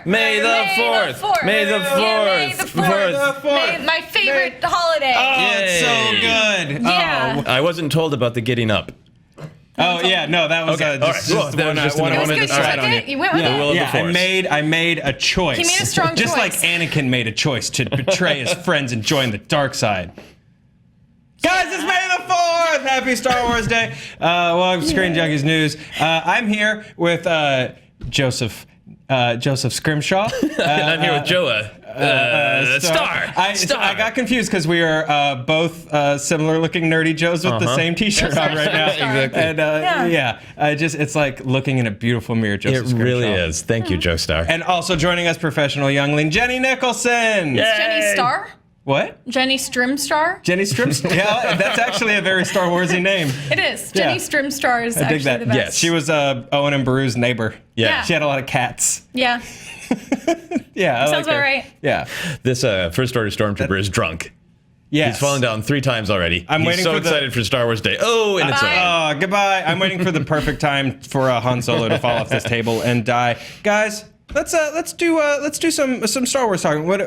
May the 4th. May the 4th. My favorite holiday. Oh, it's so good. Yeah. I wasn't told about the getting up. Oh yeah, no, that was Okay, just all right. the one I It was wanted good. to You try took on it. you. You went with The will it. of the force. I made a choice. He made a strong just choice. like Anakin made a choice to betray his friends and join the dark side. Guys, it's May the 4th! Happy Star Wars Day. Welcome to Screen Junkies News. I'm here with Joseph Scrimshaw. And I'm here with Joa. Star. I got confused because we are both similar-looking nerdy Joes with the same T-shirt on right now. Exactly. And it's like looking in a beautiful mirror. Joseph It Scrimshaw. really is. Thank you, Joe Star. And also joining us, professional youngling Jenny Nicholson. Jenny Star? What? Jenny Strimstar? Jenny Strimstar. Yeah, that's actually a very Star Warsy name. It is. Jenny Strimstar is I dig actually that. the best. Yes. She was Owen and Beru's neighbor. Yeah. She had a lot of cats. Yeah. Yeah, I Sounds like about her. right. Yeah. This First Order Stormtrooper is drunk. Yes. He's fallen down 3 times already. I'm He's waiting so for the- excited for Star Wars Day. Oh, and it's over. Oh, goodbye. I'm waiting for the perfect time for Han Solo to fall off this table and die. Guys, let's do some Star Wars talking. What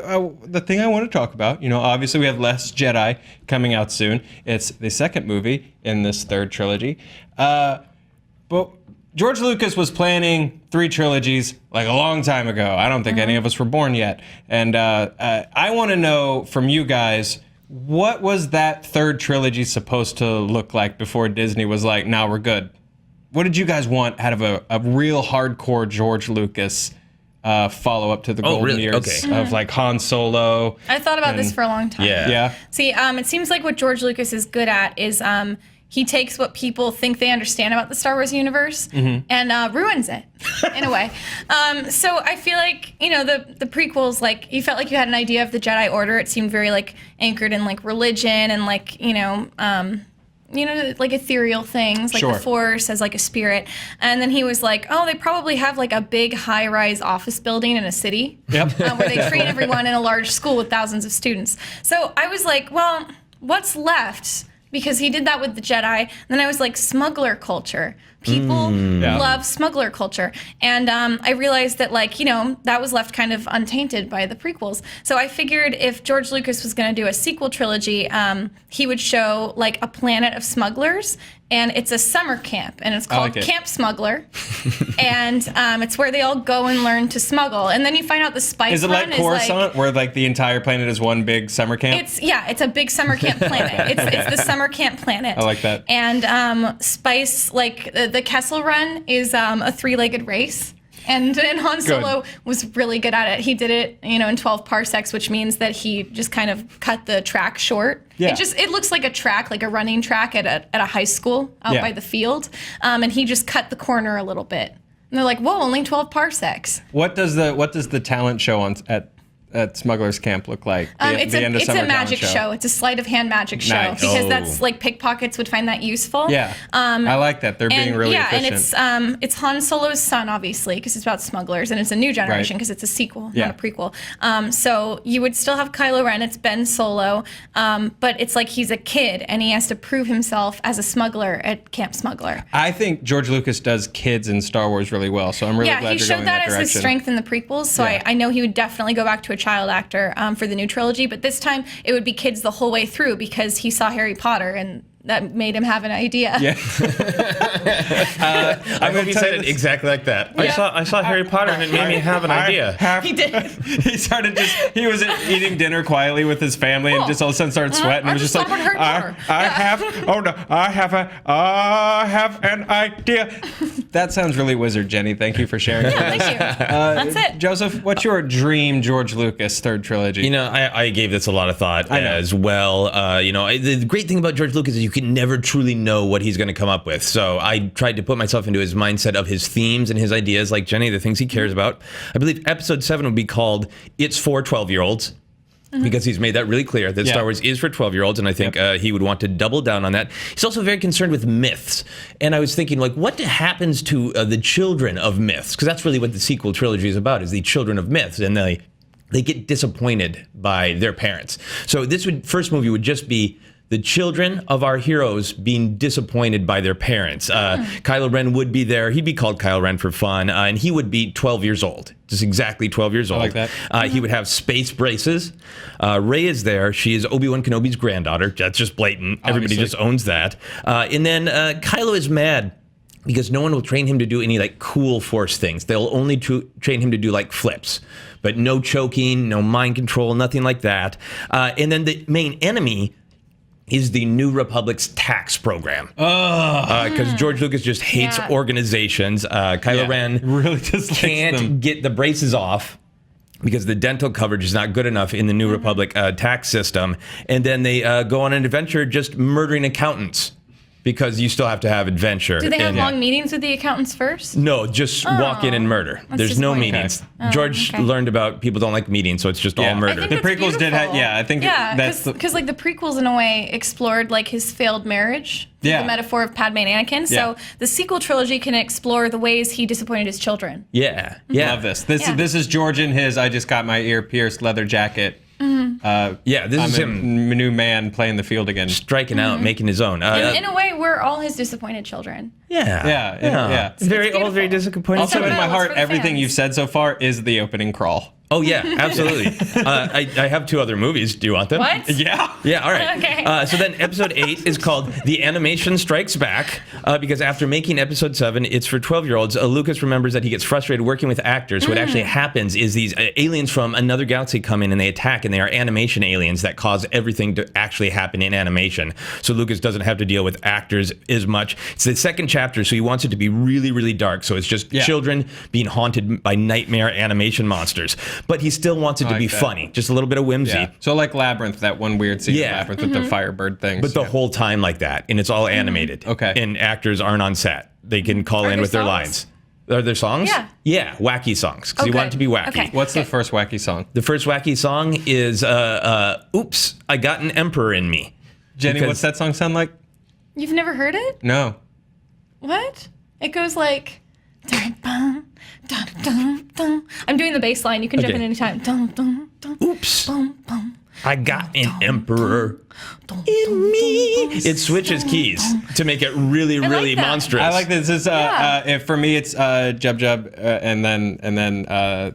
the thing I want to talk about? Obviously we have Last Jedi coming out soon. It's the second movie in this third trilogy. But George Lucas was planning 3 trilogies like a long time ago. I don't think any of us were born yet. And I want to know from you guys, what was that third trilogy supposed to look like before Disney was like, "Now we're good"? What did you guys want out of a real hardcore George Lucas follow up to the golden really? years Okay. of like Han Solo? I thought about this for a long time. Yeah. Yeah. See, it seems like what George Lucas is good at is he takes what people think they understand about the Star Wars universe and ruins it in a way. So I feel like, the prequels, like, you felt like you had an idea of the Jedi Order. It seemed very, like, anchored in, like, religion and, like, like ethereal things, like Sure. the Force as like a spirit. And then he was like, oh, they probably have like a big high-rise office building in a city Yep. where they train everyone in a large school with thousands of students. So I was like, well, what's left? Because he did that with the Jedi. And then I was like, smuggler culture. People love smuggler culture. And I realized that, like, that was left kind of untainted by the prequels. So I figured if George Lucas was going to do a sequel trilogy, he would show, like, a planet of smugglers. And it's a summer camp. And it's called like it. Camp Smuggler. And it's where they all go and learn to smuggle. And then you find out the spice Is it run like Coruscant, where like the entire planet is one big summer camp? It's a big summer camp planet. It's the summer camp planet. I like that. And Spice, like the Kessel Run, is a 3-legged race. And Han Solo was really good at it. He did it, in 12 parsecs, which means that he just kind of cut the track short. Yeah. It looks like a track, like a running track at a high school out by the field. And he just cut the corner a little bit. And they're like, whoa, only 12 parsecs. What does the talent show at Smuggler's Camp look like? It's the end of a summer magic talent show. It's a sleight of hand magic show Nice. because Oh. that's like pickpockets would find that useful. Yeah, I like that. They're being really efficient. And it's Han Solo's son, obviously, because it's about smugglers, and it's a new generation because it's a sequel, Yeah. not a prequel. So you would still have Kylo Ren. It's Ben Solo, but it's like he's a kid and he has to prove himself as a smuggler at Camp Smuggler. I think George Lucas does kids in Star Wars really well, so I'm really glad He you're showed going that that as direction. his strength in the prequels, so Yeah. I know he would definitely go back to a child actor for the new trilogy, but this time it would be kids the whole way through because he saw Harry Potter and that made him have an idea. Yeah. I hope he said it exactly like that. I saw Harry Potter and it made me have an idea. He did. He was eating dinner quietly with his family and just all of a sudden started sweating. I It was just just like, saw Harry Potter. I have an idea. That sounds really wizard, Jenny. Thank you for sharing. Thank you. That's it. Joseph, what's your dream George Lucas third trilogy? I gave this a lot of thought know. as well. The great thing about George Lucas is you can never truly know what he's going to come up with. So I tried to put myself into his mindset of his themes and his ideas, like Jenny, the things he cares about. I believe episode 7 would be called It's for 12-Year-Olds. Because he's made that really clear that Star Wars is for 12-year-olds, and I think he would want to double down on that. He's also very concerned with myths, and I was thinking, like, what happens to the children of myths? Because that's really what the sequel trilogy is about, is the children of myths, and they get disappointed by their parents. So first movie would just be the children of our heroes being disappointed by their parents. Kylo Ren would be there. He'd be called Kylo Ren for fun, and he would be 12 years old, just exactly 12 years old. I like that. He would have space braces. Rey is there. She is Obi-Wan Kenobi's granddaughter. That's just blatant. Everybody just owns that. And then Kylo is mad because no one will train him to do any like cool Force things. They'll only train him to do like flips, but no choking, no mind control, nothing like that. And then the main enemy is the New Republic's tax program. Because George Lucas just hates organizations. Kylo Ren really can't get the braces off because the dental coverage is not good enough in the New Republic tax system. And then they go on an adventure just murdering accountants. Because you still have to have adventure. Do they have long meetings with the accountants first? No, just walk in and murder. There's no meetings. George learned about people don't like meetings, so it's just all murder. The prequels did have, I think that's because like the prequels in a way explored like his failed marriage, the metaphor of Padme and Anakin. So the sequel trilogy can explore the ways he disappointed his children. Yeah. Love this. This is George in his I just got my ear pierced leather jacket. This is him, new man playing the field again, striking out, making his own. In a way, we're all his disappointed children. Yeah. Very disappointed. Also, in my heart, everything you've said so far is the opening crawl. Oh, yeah, absolutely. I have 2 other movies. Do you want them? What? Yeah. Yeah, all right. Okay. So then episode 8 is called The Animation Strikes Back, because after making episode 7, it's for 12-year-olds, Lucas remembers that he gets frustrated working with actors. What actually happens is these aliens from another galaxy come in and they attack, and they are animation aliens that cause everything to actually happen in animation. So Lucas doesn't have to deal with actors as much. It's the second chapter, so he wants it to be really, really dark. So it's just children being haunted by nightmare animation monsters. But he still wants it to be funny, just a little bit of whimsy. Yeah. So like Labyrinth, that one weird scene in Labyrinth with the Firebird things. But the whole time like that, and it's all animated. Okay. And actors aren't on set. They can call in with their lines. Are there songs? Yeah. Yeah, wacky songs, because you want it to be wacky. Okay. What's the first wacky song? The first wacky song is, Oops, I Got an Emperor in Me. Jenny, what's that song sound like? You've never heard it? No. What? It goes like... I'm doing the bass line. You can jump in anytime. Oops. I got an emperor in me. It switches keys to make it really, really monstrous. I like this. If for me, it's Jub Jub, and then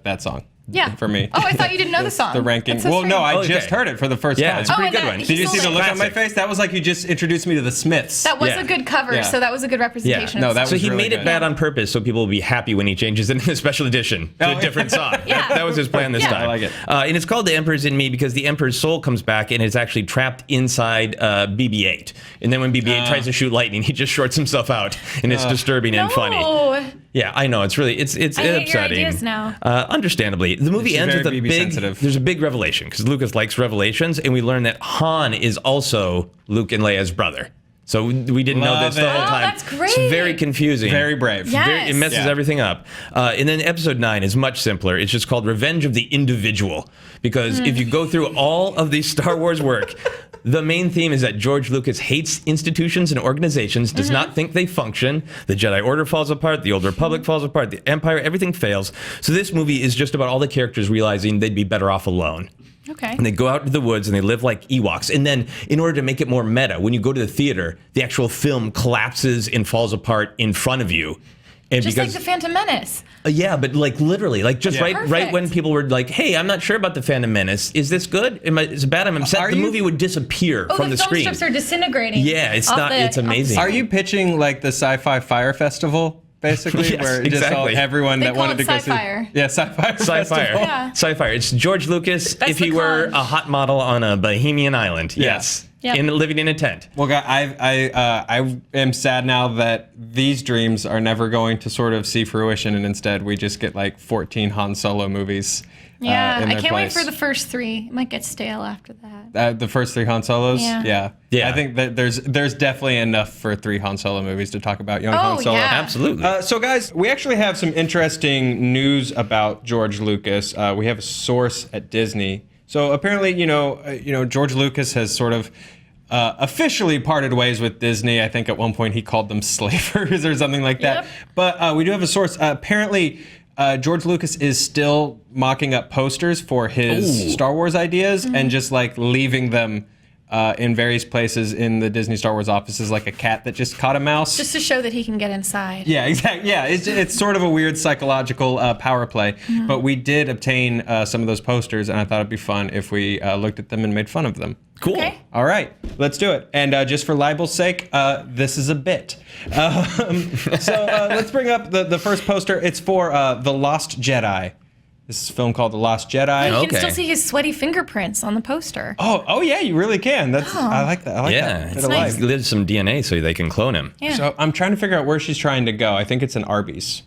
that song. Yeah. For me. Oh, I thought you didn't know the song. The ranking. So no, I okay. just heard it for the first time. It's a pretty good one. Did you see the look on my face? That was like you just introduced me to the Smiths. That was a good cover, so that was a good representation. No, that was so he really made it good. bad on purpose so people will be happy when he changes it in the special edition to a different song. That was his plan this time. I like it. And it's called The Emperor's in Me because the Emperor's soul comes back and is actually trapped inside BB-8. And then when BB-8 tries to shoot lightning, he just shorts himself out, and it's disturbing and funny. Yeah, I know. It's really it's upsetting. Your ideas now. Understandably, the movie ends with there's a big revelation because Lucas likes revelations, and we learn that Han is also Luke and Leia's brother. So we didn't know this the whole time. That's great. It's very confusing. Very brave. Yes. It messes everything up. And then episode 9 is much simpler. It's just called Revenge of the Individual. Because if you go through all of the Star Wars work, the main theme is that George Lucas hates institutions and organizations, does not think they function. The Jedi Order falls apart. The Old Republic falls apart. The Empire, everything fails. So this movie is just about all the characters realizing they'd be better off alone. Okay. And they go out into the woods and they live like Ewoks. And then in order to make it more meta, when you go to the theater, the actual film collapses and falls apart in front of you. And just like the Phantom Menace. Yeah, but like literally, like just right when people were like, "Hey, I'm not sure about the Phantom Menace. Is this good? Is it bad? I'm upset." The movie would disappear from the screen. The film strips are disintegrating. Yeah, it's amazing. Are you pitching like the Sci-Fi Fire Festival? Basically, yes, where just exactly. everyone they that wanted to go see. Yeah, Sci-Fi Festival. Yeah. Sci-Fi. It's George Lucas That's if he were a hot model on a Bohemian island. Yes. Yep. Living in a tent. Well, I am sad now that these dreams are never going to sort of see fruition, and instead we just get like 14 Han Solo movies. Yeah, in I their can't wait place. for the first 3. It might get stale after that. The first 3 Han Solos? Yeah. I think that there's definitely enough for 3 Han Solo movies to talk about young Han Solo. Yeah. Absolutely. So guys, we actually have some interesting news about George Lucas. We have a source at Disney. So apparently, George Lucas has sort of officially parted ways with Disney. I think at one point he called them slavers or something like that. Yep. But we do have a source. Apparently, George Lucas is still mocking up posters for his Star Wars ideas and just like leaving them in various places in the Disney Star Wars offices, like a cat that just caught a mouse. Just to show that he can get inside. Yeah, exactly. Yeah, it's sort of a weird psychological power play. But we did obtain some of those posters, and I thought it'd be fun if we looked at them and made fun of them. Cool. Okay. All right, let's do it. And just for libel's sake, this is a bit. So let's bring up the first poster. It's for The Lost Jedi. This is a film called The Lost Jedi. You can still see his sweaty fingerprints on the poster. Oh yeah, you really can. I like that. I like that. It's nice. There's some DNA so they can clone him. Yeah. So I'm trying to figure out where she's trying to go. I think it's an Arby's.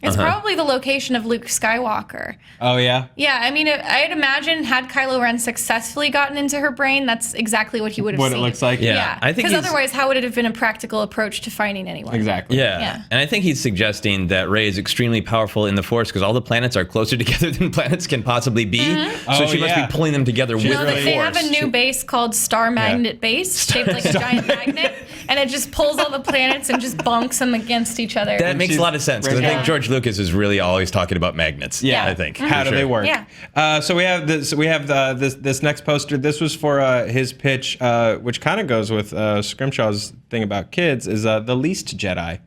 It's probably the location of Luke Skywalker. Oh, yeah? Yeah, I mean, I'd imagine had Kylo Ren successfully gotten into her brain, that's exactly what he would have seen. What it looks like? Yeah. I think because otherwise, how would it have been a practical approach to finding anyone? Exactly. Yeah. And I think he's suggesting that Rey is extremely powerful in the Force because all the planets are closer together than planets can possibly be. So she must be pulling them together with the Force. They have a new base called Star Magnet Base, shaped like a giant magnet, and it just pulls all the planets and just bonks them against each other. That makes a lot of sense because I think George Lucas is really always talking about magnets. Yeah, I think. How do they work? Yeah. So we have this. We have this next poster. This was for his pitch, which kind of goes with Scrimshaw's thing about kids. Is The Least Jedi.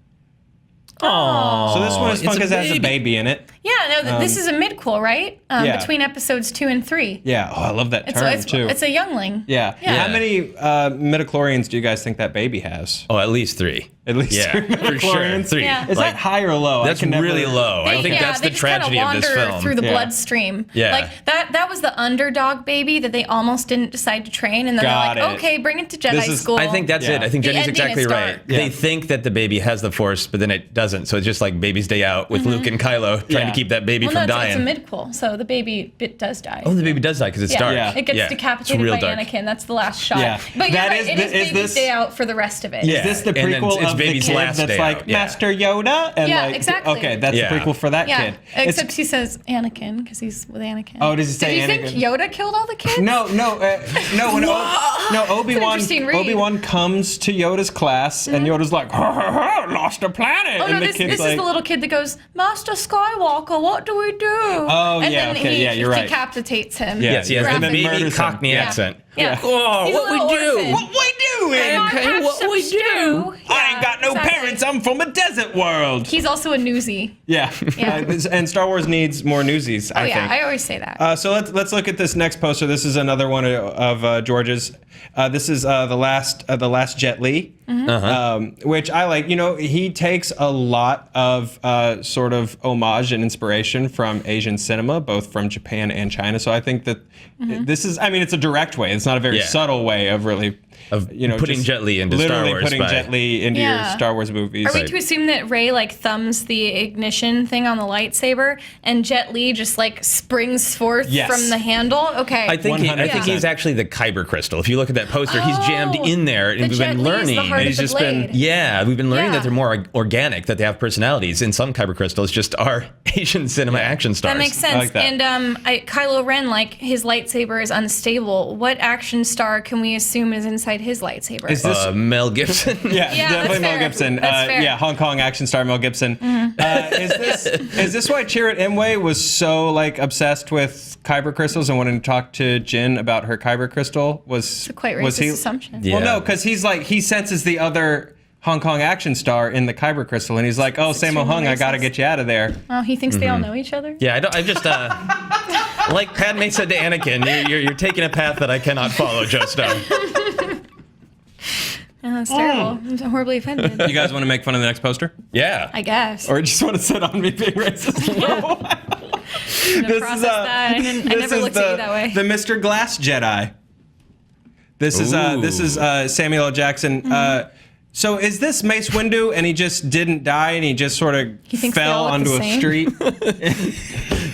Oh. So this one is fun because it has a baby in it. Yeah, no, this is a midquel, right? Yeah. Between episodes 2 and 3. Yeah. Oh, I love that term too. It's a youngling. Yeah. Yeah. How many midichlorians do you guys think that baby has? Oh, at least 3. At least 3 for sure. midichlorians? 3. Yeah. Is that high or low? That's really low. I think that's the tragedy of this film. Through the bloodstream. Yeah. Like that was the underdog baby that they almost didn't decide to train, and then Got they're like, it. okay, bring it to Jedi school. I think that's it. I think The Jenny's ending exactly is right. dark. They think that the baby has the Force, but then it doesn't. So it's just like Baby's Day Out with Luke and Kylo trying to keep that baby from dying. It's a midquel, so the baby does die. Oh, the baby does die because it's dark. It gets decapitated by Anakin. That's the last shot. Yeah. But you're That right, is- it is is Baby's this- Day Out for the rest of it. Yeah. Is this the And then prequel it's of Baby's the kid last that's day like out, yeah. Master Yoda? And Yeah, like, exactly. Okay, that's Yeah. the prequel for that Yeah, kid. except he says Anakin because he's with Anakin. Oh, does he say Did you Anakin? think Yoda killed all the kids? No. When interesting read. Obi-Wan comes to Yoda's class, and Yoda's like, ha, ha, ha, lost a planet. Oh and no, the this kid's is like, the little kid that goes, Master Skywalker, what do we do? Oh, and yeah, then okay, he yeah, you're right. decapitates him. Yeah. Yes, he has And the then baby murders him. Cockney Yeah. accent. Yeah. Oh, He's a what we little do? orphan. What we doing? Have what some we stew. do? I ain't got no exactly. parents. I'm from a desert world. He's also a newsie. Yeah. Yeah. And Star Wars needs more newsies, Oh I yeah, think. I always say that. So let's look at this next poster. This is another one of George's. This is the last Jet Li, which I like. You know, he takes a lot of sort of homage and inspiration from Asian cinema, both from Japan and China. So I think that this is. I mean, it's a direct way. It's not a very subtle way of really. Putting just Jet Li into Star literally Wars. putting Jet Li into your Star Wars movies. Are we to assume that Rey like thumbs the ignition thing on the lightsaber and Jet Li just like springs forth from the handle? Okay. I think 100%. he's actually the Kyber crystal. If you look at that poster, he's jammed in there, and the we've Jet been Li is learning. the heart And of the blade. we've been learning Yeah. that they're more organic, that they have personalities. And some Kyber crystals just are Asian cinema action stars. That makes sense. like that. And Kylo Ren, like his lightsaber is unstable. What action star can we assume is inside his lightsaber? Is this Mel Gibson. Yeah, Yeah, definitely that's Mel fair. Gibson. That's fair. Yeah, Hong Kong action star Mel Gibson. Is this why Chirrut Imwe was so like obsessed with Kyber crystals and wanted to talk to Jin about her Kyber crystal? It's a quite racist assumption. Yeah. Well, no, because he senses the other Hong Kong action star in the Kyber crystal, and he's like, "Oh, Sammo Hung, I gotta racist. get you out of there." Oh, he thinks they all know each other? Yeah, I just like Padme said to Anakin, you're taking a path that I cannot follow, Josto. Yeah, that's terrible. I'm horribly offended. You guys want to make fun of the next poster, Yeah. I guess. or just want to sit on me being racist? Process that. I never looked at you that way. The Mr. Glass Jedi. This is Samuel L. Jackson. So is this Mace Windu and he just didn't die and he just sort of thinks they fell all look onto the a same? street?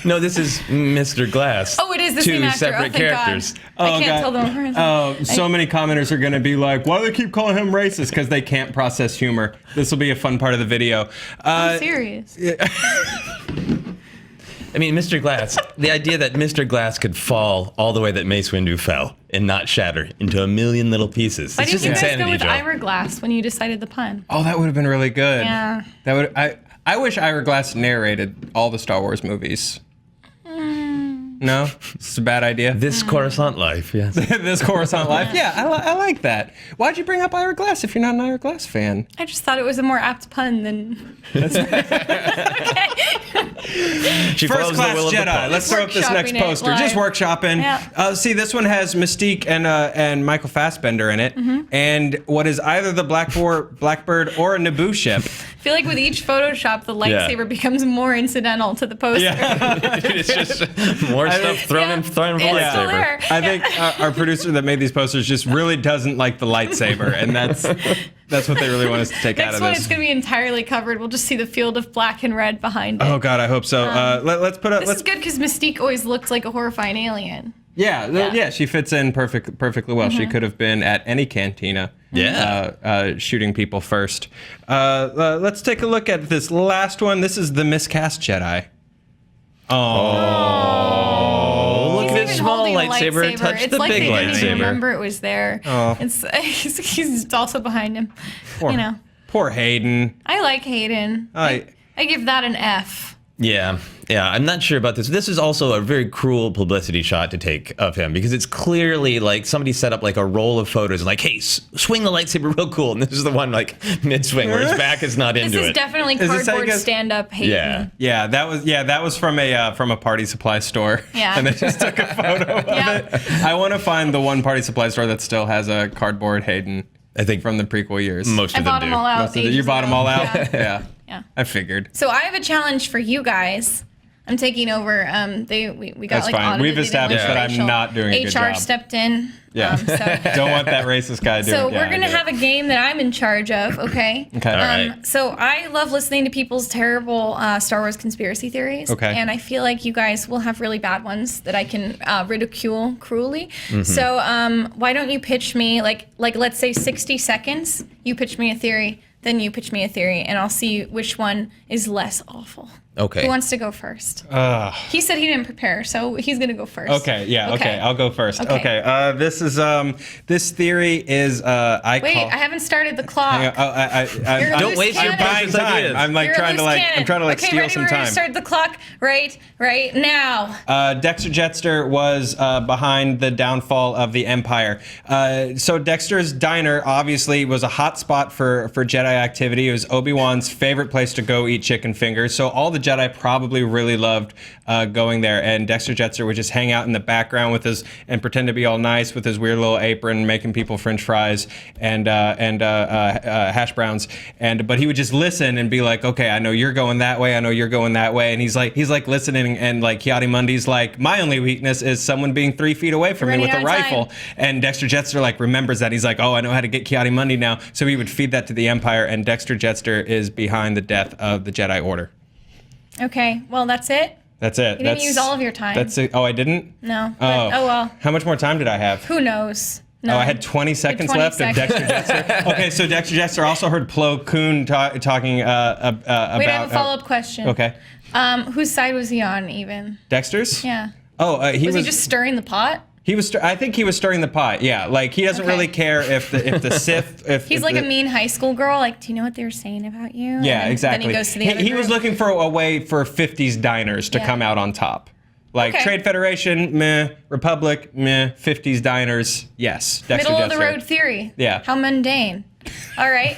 No, this is Mr. Glass. Oh, it is the Two same actor. separate Oh, thank characters. God. I can't tell them apart. Oh, so many commenters are going to be like, why do they keep calling him racist? Because they can't process humor. This will be a fun part of the video. I'm serious. I mean, Mr. Glass, the idea that Mr. Glass could fall all the way that Mace Windu fell and not shatter into a million little pieces. Why It's didn't just you guys go insanity, with Joe. Ira Glass when you decided the pun? Oh, that would have been really good. Yeah. That would. I wish Ira Glass narrated all the Star Wars movies. No? It's a bad idea? This Coruscant life, yes. This Coruscant life? Yeah, I like that. Why'd you bring up Ira Glass if you're not an Ira Glass fan? I just thought it was a more apt pun than. She First follows the Class will of the Jedi. post. Let's throw up this next Workshopping it poster. live. Just workshopping. Yeah. See, this one has Mystique and Michael Fassbender in it, and what is either the Blackbird or a Naboo ship. I feel like with each Photoshop, the lightsaber becomes more incidental to the poster. It's just more stuff thrown in for It's still lightsaber. there. I think our producer that made these posters just really doesn't like the lightsaber, and that's what they really want us to take out Next of one, this. it's going to be entirely covered. We'll just see the field of black and red behind it. Oh God, I hope so. Let's put up. This is good because Mystique always looked like a horrifying alien. Yeah, she fits in perfectly well. She could have been at any cantina. Yeah. Shooting people first. Let's take a look at this last one. This is the miscast Jedi. Oh, look at He's this even small holding a lightsaber. Touch It's the like big they didn't even lightsaber. remember it was there. Oh. He's also behind him. Poor Hayden. I like Hayden. I give that an F. Yeah, I'm not sure about this. This is also a very cruel publicity shot to take of him because it's clearly like somebody set up like a roll of photos and like, hey, swing the lightsaber real cool. And this is the one like mid-swing where his back is not into This it. is definitely this how you cardboard guys- stand-up Hayden. Yeah. That was from a party supply store. Yeah. And they just took a photo of it. I want to find the one party supply store that still has a cardboard Hayden. I think from the prequel years. most I of them bought do. them all out. You bought them all out? Yeah. Yeah. I figured. So I have a challenge for you guys. I'm taking over. We got That's like fine. audited. We've They didn't established look that I'm racial. not doing a good HR job. stepped in. Yeah. So Don't want that racist guy doing So it. we're gonna have a game that I'm in charge of, okay? Okay. All right. So I love listening to people's terrible Star Wars conspiracy theories. Okay. And I feel like you guys will have really bad ones that I can ridicule cruelly. Mm-hmm. So why don't you pitch me like let's say 60 seconds? You pitch me a theory, then you pitch me a theory, and I'll see which one is less awful. Okay. Who wants to go first? He said he didn't prepare, so he's gonna go first. Okay, yeah, okay. I'll go first. Okay. This theory is Wait, I haven't started the clock. You're a Don't loose waste your cannon. buying precious time. ideas. I'm like You're a trying to loose like cannon. I'm trying to like okay, steal ready? some We're gonna time. start the clock right now. Dexter Jettster was behind the downfall of the Empire. So Dexter's Diner obviously was a hot spot for Jedi activity. It was Obi-Wan's favorite place to go eat chicken fingers. So all the Jedi probably really loved going there. And Dexter Jettster would just hang out in the background with and pretend to be all nice with his weird little apron, making people French fries and hash browns. But he would just listen and be like, okay, I know you're going that way. I know you're going that way. And he's like listening, and like Kiadi-Mundi's like, my only weakness is someone being 3 feet away from me with a rifle. And Dexter Jettster like remembers that. He's like, oh, I know how to get Kiadi-Mundi now. So he would feed that to the Empire, and Dexter Jettster is behind the death of the Jedi Order. Okay, well that's it. That's it. You didn't use all of your time. That's it. Oh, I didn't? No. But, oh well. How much more time did I have? Who knows? No. Oh, I had 20 seconds 20 left seconds. of Dexter Jettster. Okay, so Dexter Jettster also heard Plo Koon talking about... Wait, I have a follow-up question. Okay. Whose side was he on even? Dexter's? Yeah. Oh, he Was he just stirring the pot? He was. I think he was stirring the pot. Yeah, like he doesn't Okay. really care if the Sith. He's like a mean high school girl. Like, do you know what they were saying about you? Yeah, And exactly. Then he goes to the other he was group. looking for a way for 50s diners to Yeah. come out on top. Like Okay. Trade Federation, meh. Republic, meh. 50s diners, yes. Dexter Middle of the Jettster. road theory. Yeah. How mundane. All right.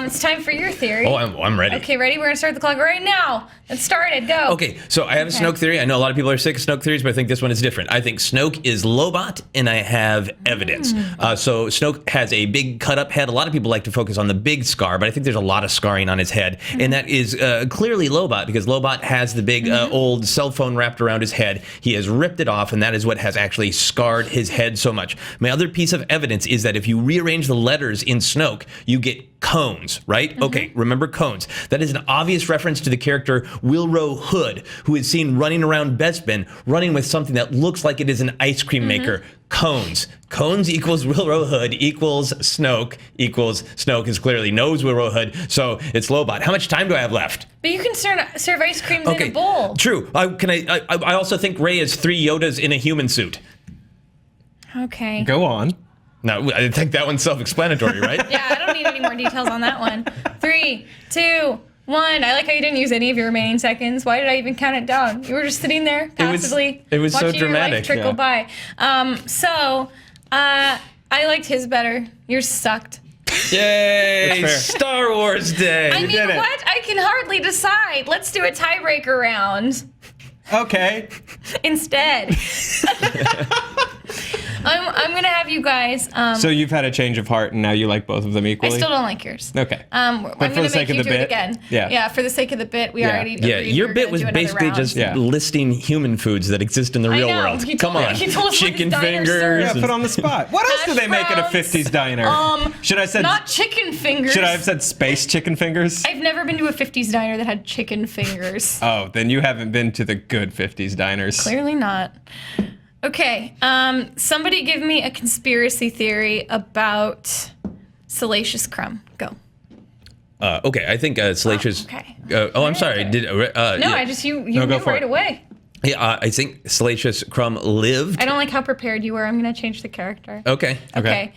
It's time for your theory. Oh, I'm ready. Okay, ready? We're gonna start the clock right now. Let's start it. Go. Okay, so I have a Snoke theory. I know a lot of people are sick of Snoke theories, but I think this one is different. I think Snoke is Lobot, and I have evidence. So Snoke has a big cut-up head. A lot of people like to focus on the big scar, but I think there's a lot of scarring on his head, and that is clearly Lobot, because Lobot has the big old cell phone wrapped around his head. He has ripped it off, and that is what has actually scarred his head so much. My other piece of evidence is that if you rearrange the letters in Snoke, you get cones, right? Okay, remember cones. That is an obvious reference to the character Wilro Hood, who is seen running around Bespin, running with something that looks like it is an ice cream maker. Cones. Cones equals Wilro Hood equals Snoke is clearly knows Wilro Hood, so it's Lobot. How much time do I have left? But you can serve ice cream in a bowl. True. I also think Rey is 3 Yodas in a human suit. Okay. Go on. No, I think that one's self-explanatory, right? Yeah, I don't need any more details on that one. 3, 2, 1. I like how you didn't use any of your remaining seconds. Why did I even count it down? You were just sitting there passively. It was so watching your life dramatic. trickle by. I liked his better. Yours sucked. Yay! fair. Star Wars Day. I mean, did it. what? I can hardly decide. Let's do a tiebreaker round Okay. instead. I'm gonna have you guys. So you've had a change of heart, and now you like both of them I equally? still don't like yours. Okay. I'm for gonna the make sake you of the do it bit? again. Yeah. For the sake of the bit, we Yeah. already Yeah, agreed your we were bit gonna was do another basically round. just Yeah. listing human foods that exist in the real know. world. He Come told- on. he told us what Chicken his diner fingers. serves. Yeah, and- put on the spot. What else do Hash they make at a browns. 50s diner? Should I said Not chicken fingers. Should I have said space chicken fingers? I've never been to a 50s diner that had chicken fingers. Oh, then you haven't been to the good 50s diners. Clearly not. Okay, somebody give me a conspiracy theory about Salacious Crumb. Go. Okay, I think Salacious. okay. I'm sorry. Did No, yeah. you go knew for right it. away. Yeah, I think Salacious Crumb lived. I don't like how prepared you were. I'm gonna change the character. Okay. Okay.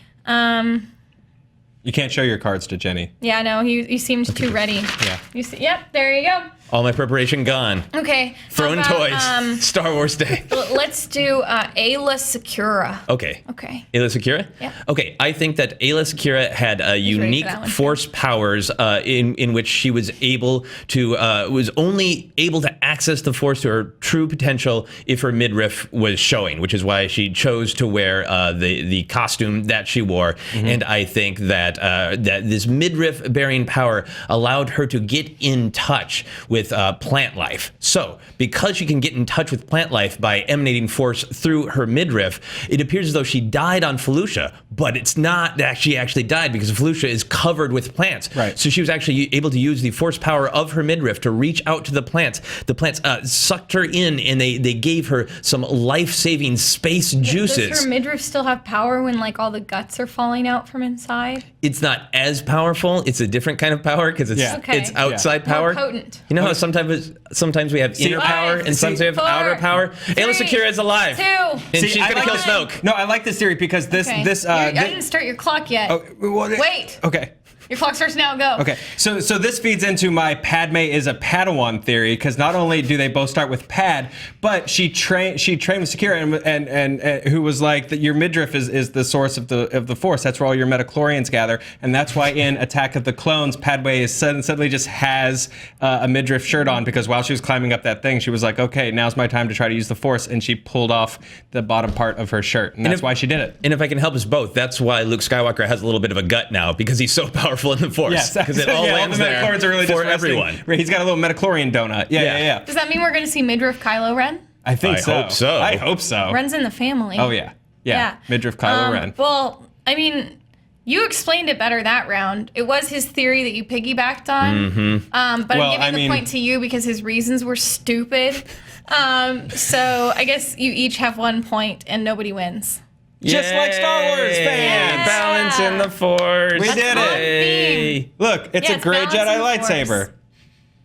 You can't show your cards to Jenny. Yeah, no, you seemed too ready. Yeah. Yep, there you go. All my preparation gone. Okay. Throwing how about, toys. Star Wars Day. Let's do Ayla Secura. Okay. Okay. Ayla Secura? Yeah. Okay, I think that Ayla Secura had unique that one, too. force powers in which she was able to was only able to access the force to her true potential if her midriff was showing, which is why she chose to wear the costume that she wore. And I think that that this midriff bearing power allowed her to get in touch with plant life. So, because she can get in touch with plant life by emanating force through her midriff, it appears as though she died on Felucia, but it's not that she actually died because Felucia is covered with plants. Right. So she was actually able to use the force power of her midriff to reach out to the plants. The plants sucked her in, and they gave her some life-saving space juices. Does her midriff still have power when like all the guts are falling out from inside? It's not as powerful. It's a different kind of power because it's Yeah. Okay. it's outside More power. potent. You know how sometimes we have inner power and sometimes we have 4, outer power. Ayla 3, Secura is alive, 2. and she's I gonna like kill this- Snoke. No, I like this theory because this Okay. I didn't start your clock yet. Wait. Okay. Your clock starts now. Go. Okay, so this feeds into my Padme is a Padawan theory because not only do they both start with Pad, but she trained with Secura and who was like that your midriff is the source of the Force. That's where all your metachlorians gather, and that's why in Attack of the Clones, Padme is suddenly just has a midriff shirt on because while she was climbing up that thing, she was like, okay, now's my time to try to use the Force, and she pulled off the bottom part of her shirt, and that's why she did it. And if I can help us both, that's why Luke Skywalker has a little bit of a gut now because he's so powerful in the Force. Yes, because it all lands the there metachlorians are really for just resting. everyone. Right, he's got a little metachlorian donut. Yeah. Does that mean we're going to see midriff Kylo Ren? I think I so. hope so. I hope so. Ren's in the family. Oh yeah. Midriff Kylo Ren. Well, I mean, you explained it better that round. It was his theory that you piggybacked on. But Well, I'm giving the point to you because his reasons were stupid. So I guess you each have 1 point and nobody wins. Just like Star Wars Yay! fans. Balance in the Force. We did it. Yay. Look, it's Yeah, a it's great balance in Jedi the lightsaber.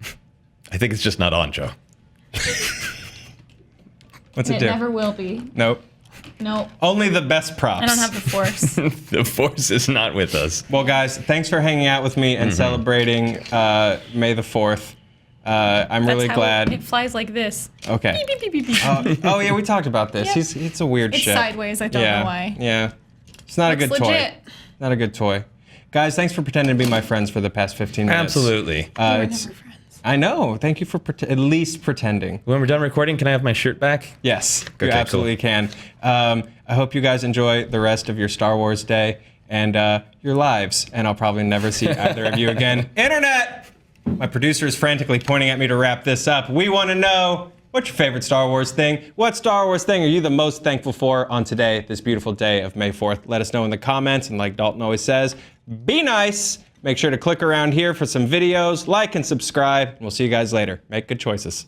Force. I think it's just not on, Joe. What's And it it do? never will be. Nope. Nope. Only the best props. I don't have the force. The Force is not with us. Well, guys, thanks for hanging out with me and celebrating May the 4th. I'm really That's how glad. it flies like this. Okay. Beep, beep, beep, beep, beep. Oh yeah, we talked about this. Yeah. It's a weird It's ship. sideways. I don't Yeah. know why. Yeah. It's not a Looks good toy. legit. Not a good toy. Guys, thanks for pretending to be my friends for the past 15 minutes. Absolutely. We're It's, never friends. I know. Thank you for at least pretending. When we're done recording, can I have my shirt back? Yes, Okay, you cool. absolutely can. I hope you guys enjoy the rest of your Star Wars day and your lives. And I'll probably never see either of you again. Internet! My producer is frantically pointing at me to wrap this up. We want to know, what's your favorite Star Wars thing? What Star Wars thing are you the most thankful for on today, this beautiful day of May 4th? Let us know in the comments. And like Dalton always says, be nice. Make sure to click around here for some videos, like and subscribe. We'll see you guys later. Make good choices.